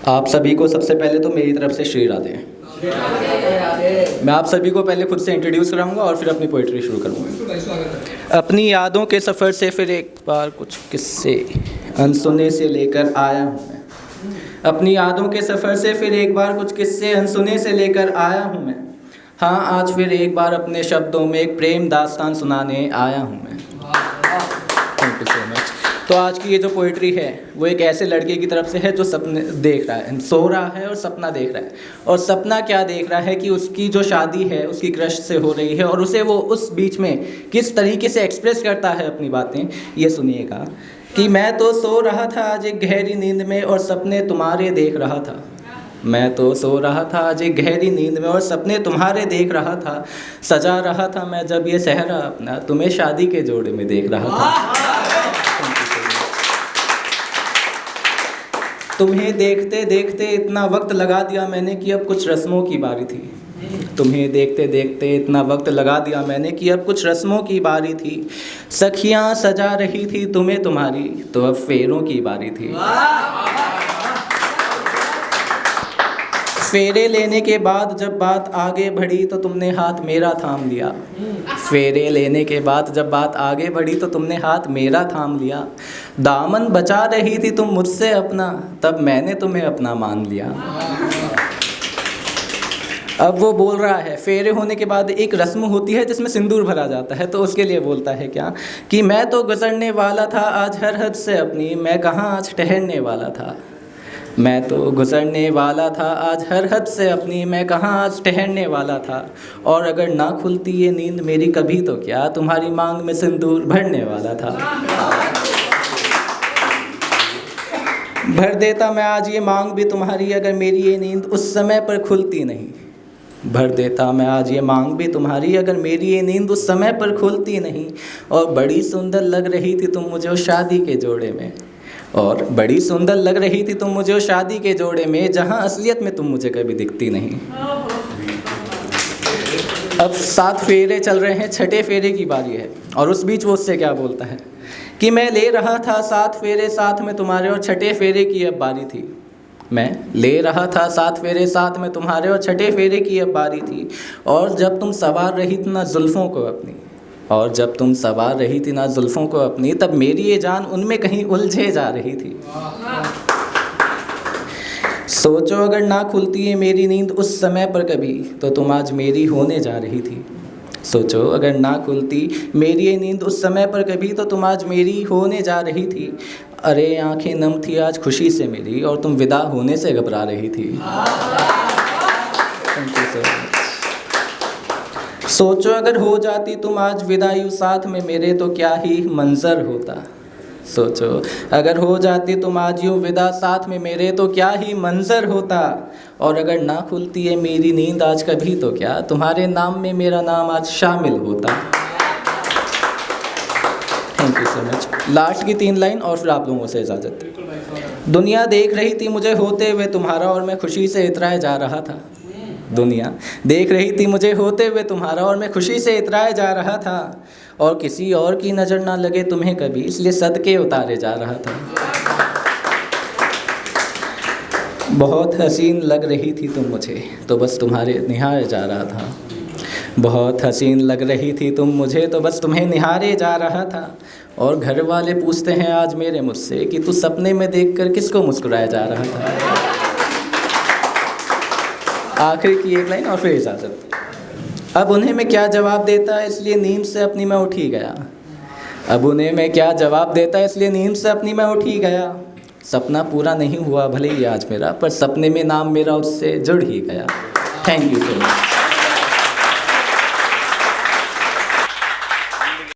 आप सभी को सबसे पहले तो मेरी तरफ से श्री राधे। मैं आप सभी को पहले खुद से इंट्रोड्यूस कराऊंगा और फिर अपनी पोइट्री शुरू करूंगा। अपनी यादों के सफ़र से फिर एक बार कुछ किस्से अनसुने से लेकर आया हूँ मैं। अपनी यादों के सफ़र से फिर एक बार कुछ किस्से अनसुने से लेकर आया हूँ मैं। हाँ, आज फिर एक बार अपने शब्दों में एक प्रेम दास्तान सुनाने आया हूँ मैं। Thank you so much. तो आज की ये जो पोइट्री है वो एक ऐसे लड़के की तरफ से है जो सपने देख रहा है, सो रहा है और सपना देख रहा है। और सपना क्या देख रहा है कि उसकी जो शादी है उसकी क्रश से हो रही है और उसे वो उस बीच में किस तरीके से एक्सप्रेस करता है अपनी बातें, ये सुनिएगा। कि मैं तो सो रहा था आज एक गहरी नींद में और सपने तुम्हारे देख रहा था। मैं तो सो रहा था आज एक गहरी नींद में और सपने तुम्हारे देख रहा था। सजा रहा था मैं जब ये सहरा अपना, तुम्हें शादी के जोड़े में देख रहा था। तुम्हें देखते देखते इतना वक्त लगा दिया मैंने कि अब कुछ रस्मों की बारी थी। तुम्हें देखते देखते इतना वक्त लगा दिया मैंने कि अब कुछ रस्मों की बारी थी। सखियाँ सजा रही थी तुम्हें तुम्हारी, तो अब फेरों की बारी थी। फेरे लेने के बाद जब बात आगे बढ़ी तो तुमने हाथ मेरा थाम लिया। फेरे लेने के बाद जब बात आगे बढ़ी तो तुमने हाथ मेरा थाम लिया। दामन बचा रही थी तुम मुझसे अपना, तब मैंने तुम्हें अपना मान लिया। अब वो बोल रहा है, फेरे होने के बाद एक रस्म होती है जिसमें सिंदूर भरा जाता है, तो उसके लिए बोलता है क्या कि मैं तो गुजरने वाला था आज हर हद से अपनी, मैं कहाँ आज ठहरने वाला था। मैं तो गुजरने वाला था आज हर हद से अपनी, मैं कहाँ आज ठहरने वाला था। और अगर ना खुलती ये नींद मेरी कभी तो क्या, तुम्हारी मांग में सिंदूर भरने वाला था। भर देता मैं आज ये मांग भी तुम्हारी, अगर मेरी ये नींद उस समय पर खुलती नहीं। भर देता मैं आज ये मांग भी तुम्हारी, अगर मेरी ये नींद उस समय पर खुलती नहीं। और बड़ी सुंदर लग रही थी तुम मुझे उस शादी के जोड़े में। और बड़ी सुंदर लग रही थी तुम मुझे उस शादी के जोड़े में, जहां असलियत में तुम मुझे कभी दिखती नहीं। अब 7 फेरे चल रहे हैं, 6ठे फेरे की बारी है और उस बीच वो उससे क्या बोलता है कि मैं ले रहा था 7 फेरे साथ में तुम्हारे और 6ठे फेरे की अब बारी थी। मैं ले रहा था 7 फेरे साथ में तुम्हारे और 6ठे फेरे की अब बारी थी। और जब तुम सवार रही थी ना जुल्फ़ों को अपनी, और जब तुम सवार रही थी ना जुल्फ़ों को अपनी, तब मेरी ये जान उनमें कहीं उलझे जा रही थी। सोचो अगर ना खुलती है मेरी नींद उस समय पर कभी, तो तुम आज मेरी होने जा रही थी। सोचो अगर ना खुलती मेरी ये नींद उस समय पर कभी, तो तुम आज मेरी होने जा रही थी। अरे आंखें नम थी आज खुशी से मेरी, और तुम विदा होने से घबरा रही थी। Thank you so much. सोचो अगर हो जाती तुम आज विदा यूँ साथ में मेरे, तो क्या ही मंजर होता। सोचो अगर हो जाती तुम आज यूँ विदा साथ में मेरे, तो क्या ही मंजर होता। और अगर ना खुलती है मेरी नींद आज कभी, तो क्या तुम्हारे नाम में मेरा नाम आज शामिल होता। Thank you so much. Last की 3 लाइन और फिर आप लोगों से इजाज़त। दुनिया देख रही थी मुझे होते हुए तुम्हारा और मैं खुशी से इतराए जा रहा था। दुनिया देख रही थी मुझे होते हुए तुम्हारा और मैं खुशी से इतराए जा रहा था। और किसी और की नज़र ना लगे तुम्हें कभी, इसलिए सदके उतारे जा रहा था। बहुत हसीन लग रही थी तुम मुझे, तो बस तुम्हारे निहारे जा रहा था। बहुत हसीन लग रही थी तुम मुझे, तो बस तुम्हें निहारे जा रहा था। और घर वाले पूछते हैं आज मेरे मुझसे कि तू सपने में देखकर किसको मुस्कुराया जा रहा था। आखिर की 1 लाइन और फिर इजाज़त। अब उन्हें मैं क्या जवाब देता, इसलिए नींद से अपनी मैं उठ ही गया। अब उन्हें मैं क्या जवाब देता, इसलिए नींद से अपनी मैं उठ ही गया। सपना पूरा नहीं हुआ भले ही आज मेरा, पर सपने में नाम मेरा उससे जुड़ ही गया। Thank you so much.